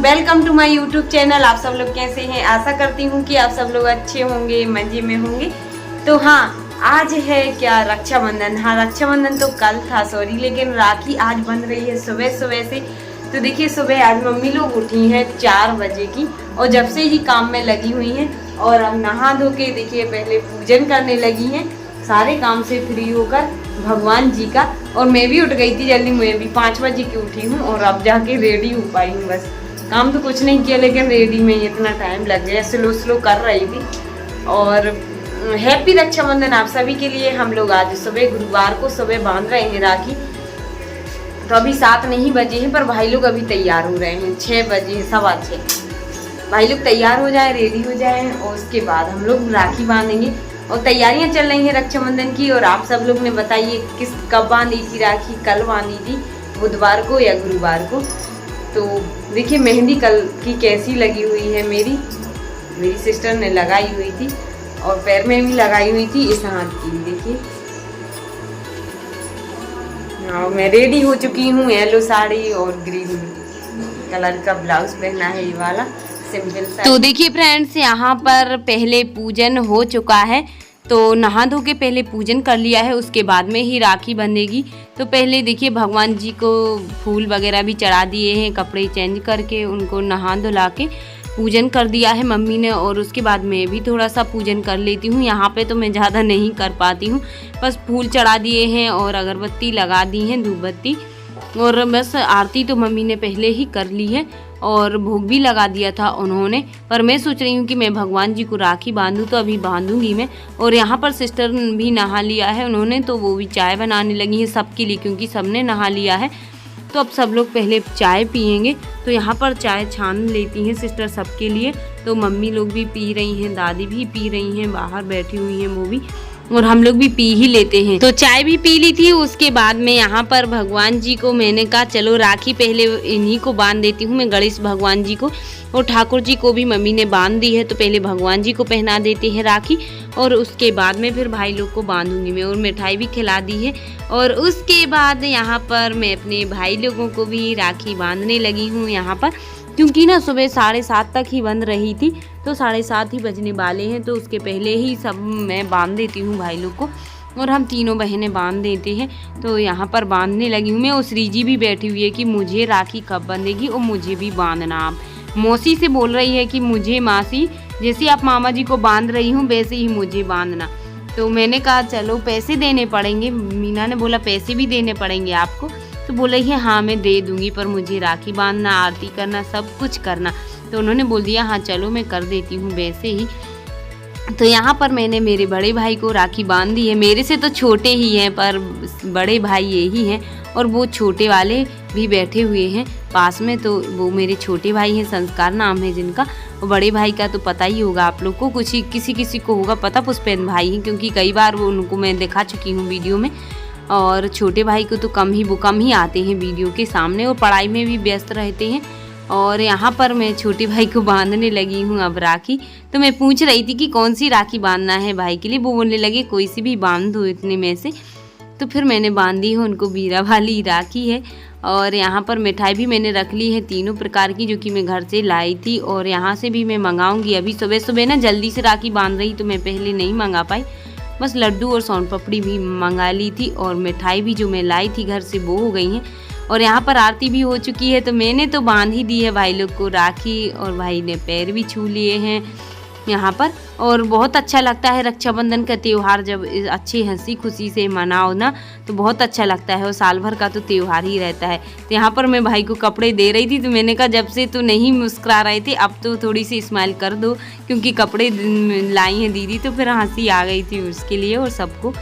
Welcome to my YouTube channel. आप सब लोग कैसे हैं? आशा करती हूँ कि आप सब लोग अच्छे होंगे, मजे में होंगे। तो हाँ, आज है क्या रक्षाबंधन। हाँ, रक्षाबंधन तो कल था सॉरी, लेकिन राखी आज बन रही है सुबह सुबह से। तो देखिए सुबह आज मम्मी लोग उठी हैं 4 बजे की और जब से ही काम में लगी हुई हैं और अब नहा धो के देखिए पहले पूजन करने लगी हैं, सारे काम से फ्री होकर भगवान जी का। और मैं भी उठ गई थी जल्दी, मैं भी 5 बजे की उठी हूँ और अब जाके रेडी हो पाई हूँ। बस काम तो कुछ नहीं किया लेकिन रेडी में इतना टाइम लग गया, स्लो स्लो कर रही थी। और हैप्पी रक्षाबंधन आप सभी के लिए। हम लोग आज सुबह गुरुवार को सुबह बांध रहे हैं राखी। तो अभी 7 नहीं बजे हैं पर भाई लोग अभी तैयार हो रहे हैं, 6 बजे 6:15 भाई लोग तैयार हो जाए, रेडी हो जाए और उसके बाद हम लोग राखी बांधेंगे। और तैयारियां चल रही हैं रक्षाबंधन की। और आप सब लोग ने बताइए कब बांधी थी राखी? कल बांधी थी, बुधवार को या गुरुवार को। तो देखिए मेहंदी कल की कैसी लगी हुई है। मेरी सिस्टर ने लगाई हुई थी और पैर में भी लगाई हुई थी, इस हाथ की देखिए। और मैं रेडी हो चुकी हूँ, येलो साड़ी और ग्रीन कलर का ब्लाउज पहना है, ये वाला सिंपल सा। तो देखिए फ्रेंड्स, यहाँ पर पहले पूजन हो चुका है। तो नहा धो के पहले पूजन कर लिया है, उसके बाद में ही राखी बंधेगी। तो पहले देखिए भगवान जी को फूल वगैरह भी चढ़ा दिए हैं, कपड़े चेंज करके उनको नहा धुला के पूजन कर दिया है मम्मी ने। और उसके बाद मैं भी थोड़ा सा पूजन कर लेती हूँ। यहाँ पे तो मैं ज़्यादा नहीं कर पाती हूँ, बस फूल चढ़ा दिए हैं और अगरबत्ती लगा दी हैं, धूप बत्ती। और बस आरती तो मम्मी ने पहले ही कर ली है और भोग भी लगा दिया था उन्होंने। पर मैं सोच रही हूँ कि मैं भगवान जी को राखी बांधूँ, तो अभी बांधूंगी मैं। और यहाँ पर सिस्टर भी नहा लिया है उन्होंने, तो वो भी चाय बनाने लगी है सबके लिए, क्योंकि सबने नहा लिया है। तो अब सब लोग पहले चाय पियेंगे। तो यहाँ पर चाय छान लेती हैं सिस्टर सबके लिए। तो मम्मी लोग भी पी रही हैं, दादी भी पी रही हैं, बाहर बैठी हुई हैं वो भी, और हम लोग भी पी ही लेते हैं। तो चाय भी पी ली थी। उसके बाद में यहाँ पर भगवान जी को मैंने कहा चलो राखी पहले इन्हीं को बांध देती हूँ मैं, गणेश भगवान जी को। और ठाकुर जी को भी मम्मी ने बांध दी है, तो पहले भगवान जी को पहना देते हैं राखी और उसके बाद में फिर भाई लोग को बांधूंगी मैं। और मिठाई भी खिला दी है। और उसके बाद यहाँ पर मैं अपने भाई लोगों को भी राखी बांधने लगी हूँ यहाँ पर, क्योंकि ना सुबह 7:30 तक ही बंद रही थी, तो 7:30 ही बजने वाले हैं। तो उसके पहले ही सब मैं बांध देती हूँ भाई लोग को और हम तीनों बहनें बांध देते हैं। तो यहाँ पर बांधने लगी हूँ मैं। और श्रीजी भी बैठी हुई है कि मुझे राखी कब बंधेगी और मुझे भी बांधना। आप मौसी से बोल रही है कि मुझे मासी, जैसे आप मामा जी को बांध रही हूँ वैसे ही मुझे बांधना। तो मैंने कहा चलो पैसे देने पड़ेंगे। मीना ने बोला पैसे भी देने पड़ेंगे आपको। तो बोला है हाँ मैं दे दूंगी, पर मुझे राखी बांधना, आरती करना, सब कुछ करना। तो उन्होंने बोल दिया हाँ चलो मैं कर देती हूँ वैसे ही। तो यहाँ पर मैंने मेरे बड़े भाई को राखी बांध दी है। मेरे से तो छोटे ही हैं पर बड़े भाई यही हैं, और वो छोटे वाले भी बैठे हुए हैं पास में। तो वो मेरे छोटे भाई हैं, संस्कार नाम है जिनका। और बड़े भाई का तो पता ही होगा आप लोग को, कुछ किसी को होगा पता, पुष्पेंद्र भाई हैं, क्योंकि कई बार वो उनको मैं दिखा चुकी हूँ वीडियो में। और छोटे भाई को तो कम ही आते हैं वीडियो के सामने, और पढ़ाई में भी व्यस्त रहते हैं। और यहाँ पर मैं छोटे भाई को बांधने लगी हूँ अब राखी। तो मैं पूछ रही थी कि कौन सी राखी बांधना है भाई के लिए, वो बोलने लगे कोई सी भी बांध दो इतने में से। तो फिर मैंने बांधी है उनको, बीरा वाली राखी है। और यहाँ पर मिठाई भी मैंने रख ली है 3 प्रकार की, जो कि मैं घर से लाई थी और यहाँ से भी मैं मंगाऊंगी। अभी सुबह सुबह ना जल्दी से राखी बांध रही, तो मैं पहले नहीं मंगा पाई। बस लड्डू और सोन पापड़ी भी मंगा ली थी और मिठाई भी जो मैं लाई थी घर से वो हो गई हैं। और यहाँ पर आरती भी हो चुकी है। तो मैंने तो बांध ही दी है भाई लोग को राखी, और भाई ने पैर भी छू लिए हैं यहाँ पर। और बहुत अच्छा लगता है रक्षाबंधन का त्यौहार, जब अच्छी हंसी खुशी से मनाओ ना तो बहुत अच्छा लगता है। और साल भर का तो त्यौहार ही रहता है। तो यहाँ पर मैं भाई को कपड़े दे रही थी, तो मैंने कहा जब से तो नहीं मुस्कुरा रहे थे, अब तो थोड़ी सी स्माइल कर दो, क्योंकि कपड़े लाई हैं दीदी। तो फिर हंसी आ गई थी उसके लिए और सबको।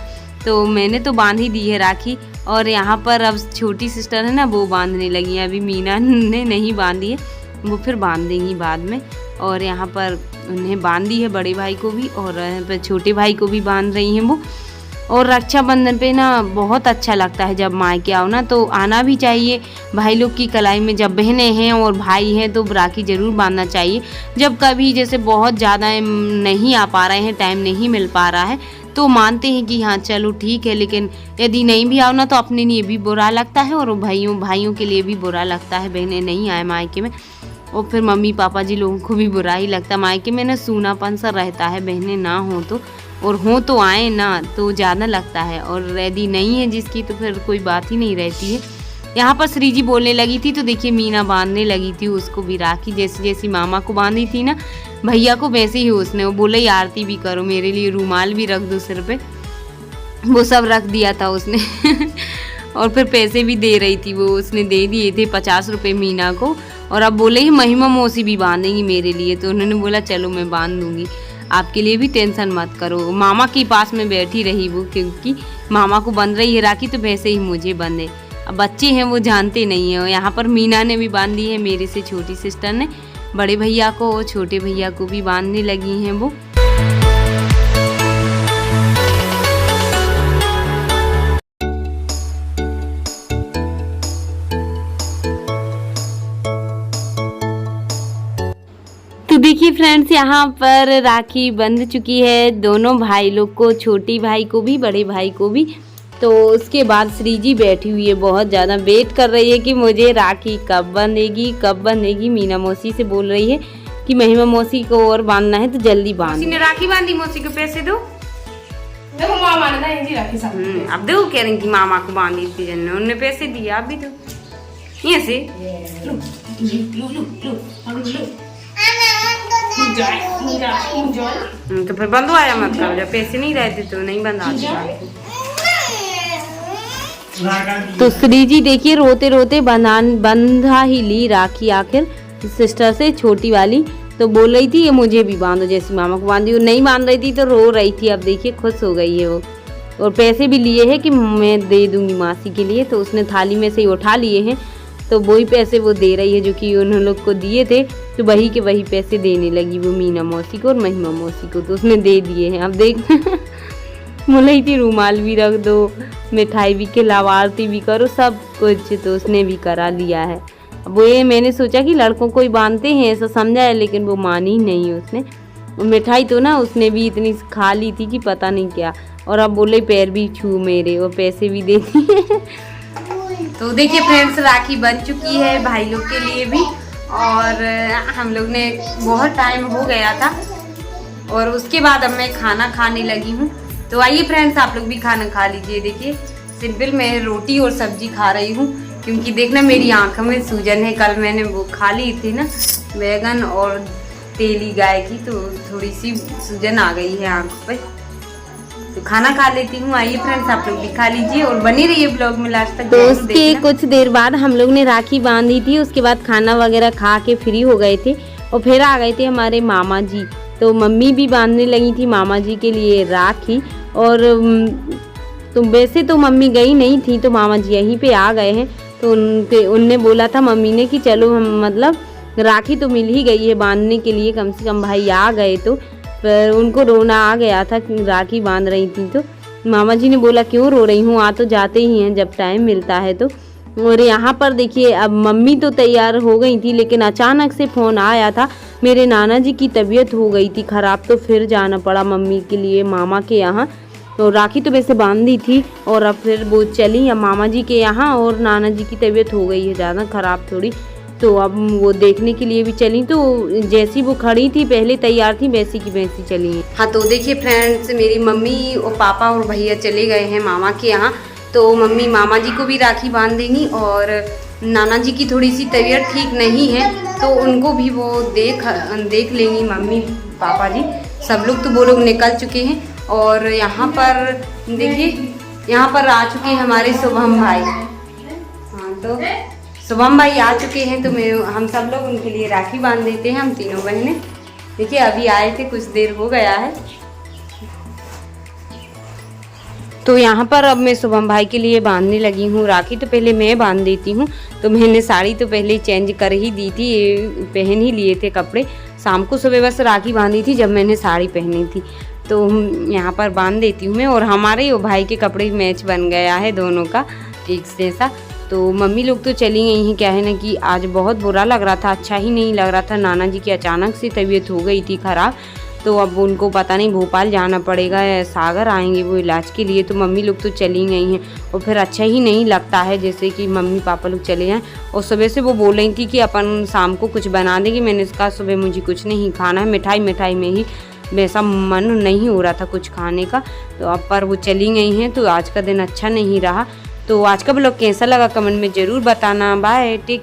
तो मैंने तो बांध ही दी है राखी। और यहाँ पर अब छोटी सिस्टर है ना, वो बांधने लगी हैं। अभी मीना ने नहीं बांधी है, वो फिर बांध देंगी बाद में। और यहाँ पर उन्हें बांध दी है बड़े भाई को भी, और छोटे भाई को भी बांध रही हैं वो। और रक्षाबंधन पे ना बहुत अच्छा लगता है जब मायके आओ ना, तो आना भी चाहिए भाई लोग की कलाई में। जब बहनें हैं और भाई हैं तो राखी ज़रूर बांधना चाहिए। जब कभी जैसे बहुत ज़्यादा नहीं आ पा रहे हैं, टाइम नहीं मिल पा रहा है, तो मानते हैं कि हाँ चलो ठीक है। लेकिन यदि नहीं भी आओ ना तो अपने लिए भी बुरा लगता है और भाइयों के लिए भी बुरा लगता है, बहनें नहीं आए मायके में। और फिर मम्मी पापा जी लोगों को भी बुरा ही लगता। मायके में ना सूनापन सा रहता है, बहनें ना हो तो, और हो तो आए ना तो ज़्यादा लगता है, और यदि नहीं है जिसकी तो फिर कोई बात ही नहीं रहती है। यहाँ पर श्री जी बोलने लगी थी तो देखिए मीना बांधने लगी थी उसको भी राखी, जैसी जैसी मामा को बांधी थी ना भैया को वैसे ही उसने, वो बोले आरती भी करो मेरे लिए, रूमाल भी रख दो सिर पे, वो सब रख दिया था उसने और फिर पैसे भी दे रही थी वो, उसने दे दिए थे 50 रुपये मीना को। और अब बोले ही महिमा मौसी भी बांधेंगी मेरे लिए, तो उन्होंने बोला चलो मैं बांध दूंगी, आपके लिए भी टेंशन मत करो। मामा के पास में बैठी रही वो, क्योंकि मामा को बंध रही है राखी तो वैसे ही मुझे बंधे। अब बच्चे हैं वो जानते नहीं हैं। और यहाँ पर मीना ने भी बांध दी है, मेरे से छोटी सिस्टर ने, बड़े भैया को और छोटे भैया को भी बांधने लगी हैं वो। तो देखिए फ्रेंड्स, यहाँ पर राखी बंध चुकी है दोनों भाई लोग को, छोटी भाई को भी बड़े भाई को भी। तो उसके बाद श्री जी बैठी हुई है, बहुत ज़्यादा वेट कर रही है कि मुझे राखी कब बंधेगी कब बंधेगी। मीना मौसी से बोल रही है कि महिमा मौसी को और बांधना है तो जल्दी बांध। मौसी ने राखी बांधी, मौसी को पैसे दो। देखो मामा ने ना राखी सब अब देखो कह रही कि मामा को बांधी थी जन्ने, उन्होंने पैसे दिए, आप भी दो यहाँ से। तो फिर बंधवाया मत करो, जब पैसे नहीं रहते तो नहीं बंधा। तो श्री जी देखिए रोते रोते बंधा ही ली राखी आखिर सिस्टर से, छोटी वाली। तो बोल रही थी ये मुझे भी बांधो, जैसे मामा को बांधी, वो नहीं बांध रही थी तो रो रही थी। अब देखिए खुश हो गई है वो, और पैसे भी लिए हैं कि मैं दे दूंगी मासी के लिए, तो उसने थाली में से ही उठा लिए हैं, तो वही पैसे वो दे रही है जो कि उन लोग को दिए थे, तो वही के वही पैसे देने लगी वो मीना मौसी को और महिमा मौसी को, तो उसने दे दिए हैं। अब देख बोली थी रूमाल भी रख दो, मिठाई भी खिलाओ, आरती भी करो, सब कुछ तो उसने भी करा लिया है। अब वो ये मैंने सोचा कि लड़कों को ही बांधते हैं ऐसा समझा है, लेकिन वो मानी नहीं उसने। मिठाई तो ना उसने भी इतनी खा ली थी कि पता नहीं क्या, और अब बोले पैर भी छू मेरे, और पैसे भी दे दिए। तो देखिए फ्रेंड्स, राखी बन चुकी है भाई लोग के लिए भी, और हम लोग ने बहुत टाइम हो गया था, और उसके बाद अब मैं खाना खाने लगी हूँ। तो आइए फ्रेंड्स, आप लोग भी खाना खा लीजिए। देखिए सिंपल मैं रोटी और सब्जी खा रही हूँ, क्योंकि देखना मेरी आँखों में सूजन है। कल मैंने वो खा ली थी ना बैगन और तेली गाय की, तो थोड़ी सी सूजन आ गई है आँखों पे, तो खाना खा लेती हूँ। आइए फ्रेंड्स, आप लोग भी खा लीजिए और बने रहिए ब्लॉग में लास्ट तक। तो उसके कुछ देर बाद हम लोग ने राखी बांधी थी, उसके बाद खाना वगैरह खा के फ्री हो गए थे, और फिर आ गए थे हमारे मामा जी। तो मम्मी भी बांधने लगी थी मामा जी के लिए राखी, और तो वैसे तो मम्मी गई नहीं थी, तो मामा जी यहीं पे आ गए हैं। तो उनने बोला था मम्मी ने कि चलो हम, मतलब राखी तो मिल ही गई है बांधने के लिए, कम से कम भाई आ गए। तो फिर उनको रोना आ गया था कि राखी बांध रही थी, तो मामा जी ने बोला क्यों रो रही हूँ, आ तो जाते ही हैं जब टाइम मिलता है तो। और यहाँ पर देखिए अब मम्मी तो तैयार हो गई थी, लेकिन अचानक से फ़ोन आया था, मेरे नाना जी की तबीयत हो गई थी ख़राब, तो फिर जाना पड़ा मम्मी के लिए मामा के यहाँ। तो राखी तो वैसे बांधी थी, और अब फिर वो चली अब मामा जी के यहाँ, और नाना जी की तबीयत हो गई है ज़्यादा ख़राब थोड़ी, तो अब वो देखने के लिए भी चली। तो जैसी वो खड़ी थी पहले तैयार थी, वैसी की वैसी चली। हाँ तो देखिए फ्रेंड्स, मेरी मम्मी और पापा और भैया चले गए हैं मामा के यहाँ, तो मम्मी मामा जी को भी राखी बांध देंगी, और नाना जी की थोड़ी सी तबीयत ठीक नहीं है, तो उनको भी वो देख लेंगी मम्मी पापा जी, सब लोग तो वो लोग निकल चुके हैं। और यहाँ पर देखिए, यहाँ पर आ चुके हैं हमारे शुभम भाई। हाँ तो शुभम भाई आ चुके हैं, तो हम सब लोग उनके लिए राखी बांध देते हैं, हम तीनों बहनें। देखिए अभी आए थे, कुछ देर हो गया है। तो यहाँ पर अब मैं शुभम भाई के लिए बांधने लगी हूँ राखी। तो पहले मैं बांध देती हूँ, तो मैंने साड़ी तो पहले ही चेंज कर ही दी थी, पहन ही लिए थे कपड़े। शाम को सुबह बस राखी बांधी थी जब मैंने साड़ी पहनी थी, तो यहाँ पर बांध देती हूँ मैं। और हमारे वो भाई के कपड़े मैच बन गया है दोनों का एक जैसा। तो मम्मी लोग तो चली गई हैं, क्या है ना कि आज बहुत बुरा लग रहा था, अच्छा ही नहीं लग रहा था। नाना जी की अचानक से तबीयत हो गई थी ख़राब, तो अब उनको पता नहीं भोपाल जाना पड़ेगा, सागर आएंगे वो इलाज के लिए, तो मम्मी लोग तो चली गई हैं। और फिर अच्छा ही नहीं लगता है जैसे कि मम्मी पापा लोग चले जाएँ। और सुबह से वो बोल रही थी कि अपन शाम को कुछ बना देंगे, मैंने कहा सुबह मुझे कुछ नहीं खाना है, मिठाई में ही वैसा मन नहीं हो रहा था कुछ खाने का। तो अब पर वो चली गई हैं तो आज का दिन अच्छा नहीं रहा। तो आज का ब्लॉग कैसा लगा कमेंट में ज़रूर बताना। Bye, take